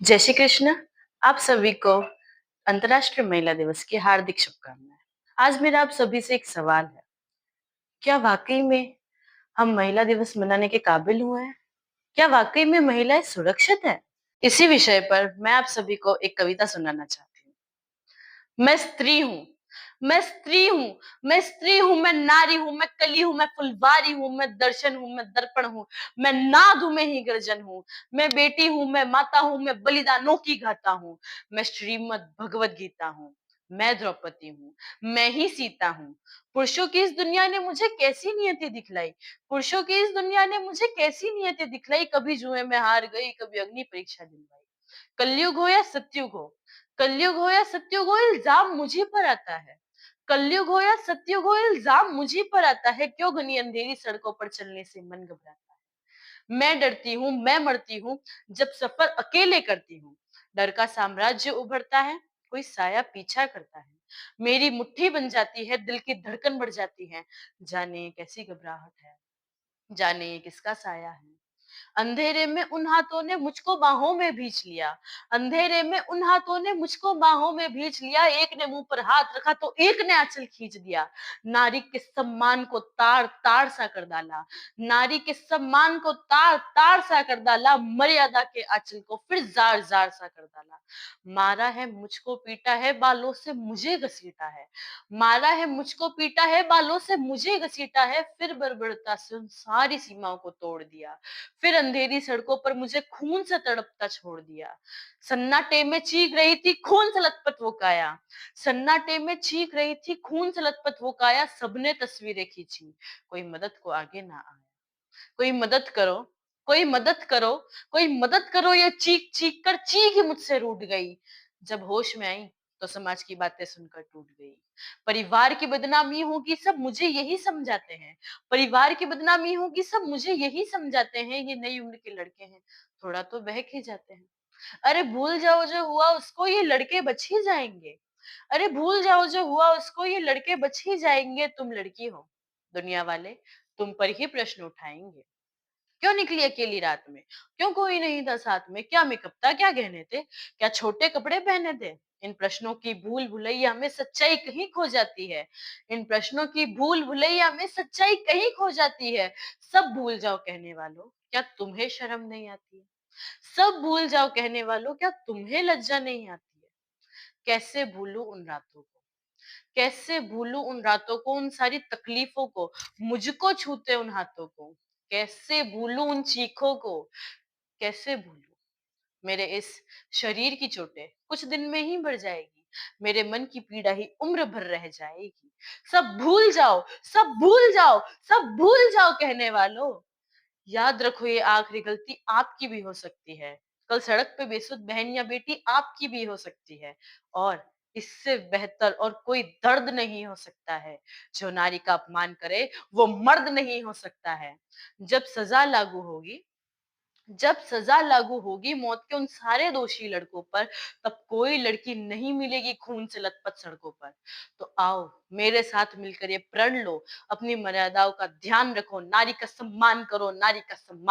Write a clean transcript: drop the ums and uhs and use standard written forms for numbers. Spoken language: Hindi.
जय श्री कृष्ण। आप सभी को अंतर्राष्ट्रीय महिला दिवस की हार्दिक शुभकामनाएं। आज मेरा आप सभी से एक सवाल है। क्या वाकई में हम महिला दिवस मनाने के काबिल हुए हैं? क्या वाकई में महिलाएं सुरक्षित हैं? इसी विषय पर मैं आप सभी को एक कविता सुनाना चाहती हूँ। मैं स्त्री हूँ, मैं स्त्री हूँ, मैं स्त्री हूँ, मैं नारी हूँ, मैं कली हूँ, मैं फुलवारी हूँ, मैं दर्शन हूँ, मैं दर्पण हूँ, मैं नाद हूँ, मैं ही गर्जन हूँ, मैं बेटी हूँ, मैं माता हूँ, मैं बलिदानों की गाथा हूँ, मैं श्रीमद् भगवत गीता हूँ, मैं द्रौपदी हूँ, मैं ही सीता हूँ। पुरुषों की इस दुनिया ने मुझे कैसी नियति दिखलाई, पुरुषों की इस दुनिया ने मुझे कैसी नियति दिखलाई, कभी जुए में हार गई, कभी अग्नि परीक्षा दिलवाई। कलयुग हो या सतयुग हो, कलयुग हो या सतयुग हो, इल्जाम मुझी पर आता है। कलयुग हो या सतयुग हो, इल्जाम मुझी पर आता है। क्यों घनी अंधेरी सड़कों पर चलने से मन घबराता है। मैं डरती हूँ, मैं मरती हूँ, जब सफर अकेले करती हूँ। डर का साम्राज्य उभरता है, कोई साया पीछा करता है। मेरी मुट्ठी बन जाती है, दिल की धड़कन बढ़ जाती है। जाने ये कैसी घबराहट है, जाने ये किसका साया है। अंधेरे में उन हाथों ने मुझको बाहों में भींच लिया, अंधेरे में उन हाथों ने मुझको बाहों में भींच लिया। एक ने मुंह पर हाथ रखा तो एक ने आंचल खींच दिया। नारी के सम्मान को तार तार सा कर डाला, नारी के सम्मान को तार तार सा कर डाला। मर्यादा के आंचल को फिर जार जार सा कर डाला। मारा है मुझको पीटा है, बालों से मुझे घसीटा है। मारा है मुझको पीटा है, बालों से मुझे घसीटा है। फिर बर्बरता से उन सारी सीमाओं को तोड़ दिया। फिर अंधेरी सड़कों पर मुझे खून से तड़पता छोड़ दिया। सन्नाटे में चीख रही थी, खून से लथपथ वो काया। सन्नाटे में चीख रही थी, खून से लथपथ वो काया। सबने तस्वीरें खींची, कोई मदद को आगे ना आया। कोई मदद करो, कोई मदद करो, कोई मदद करो। ये चीख चीख कर चीख ही मुझसे रूठ गई। जब होश में आई तो समाज की बातें सुनकर टूट गई। परिवार की बदनामी होगी, सब मुझे यही समझाते हैं। परिवार की बदनामी होगी, सब मुझे यही समझाते हैं। ये नई उम्र के लड़के हैं, थोड़ा तो बहक ही जाते हैं। अरे भूल जाओ जो हुआ उसको, ये लड़के बच ही जाएंगे। अरे भूल जाओ जो हुआ उसको, ये लड़के बच ही जाएंगे। तुम लड़की हो, दुनिया वाले तुम पर ही प्रश्न उठाएंगे। क्यों निकली अकेली रात में, क्यों कोई नहीं था साथ में। क्या मेकअप था, क्या गहने थे, क्या छोटे कपड़े पहने थे। इन प्रश्नों की भूल भुलैया में सच्चाई कहीं खो जाती है। इन प्रश्नों की भूल भुलैया में सच्चाई कहीं खो जाती है। सब भूल जाओ कहने वालों, क्या तुम्हें शर्म नहीं आती है। सब भूल जाओ कहने वालों, क्या तुम्हें लज्जा नहीं आती है। कैसे भूलूं उन रातों को, कैसे भूलूं उन रातों को, उन सारी तकलीफों को, मुझको छूते उन हाथों को। कैसे भूलूं उन चीखों को, कैसे भूलूं। मेरे इस शरीर की चोटें कुछ दिन में ही बढ़ जाएगी, मेरे मन की पीड़ा ही उम्र भर रह जाएगी। सब भूल जाओ, सब भूल जाओ, सब भूल जाओ कहने वालों। याद रखो ये आखिरी गलती आपकी भी हो सकती है। कल सड़क पे बेसुध बहन या बेटी आपकी भी हो सकती है। और इससे बेहतर और कोई दर्द नहीं हो सकता है। जो नारी का अपमान करे वो मर्द नहीं हो सकता है। जब सजा लागू होगी, जब सजा लागू होगी मौत के उन सारे दोषी लड़कों पर, तब कोई लड़की नहीं मिलेगी खून से लथपथ सड़कों पर। तो आओ मेरे साथ मिलकर ये प्रण लो, अपनी मर्यादाओं का ध्यान रखो, नारी का सम्मान करो, नारी का सम्मान।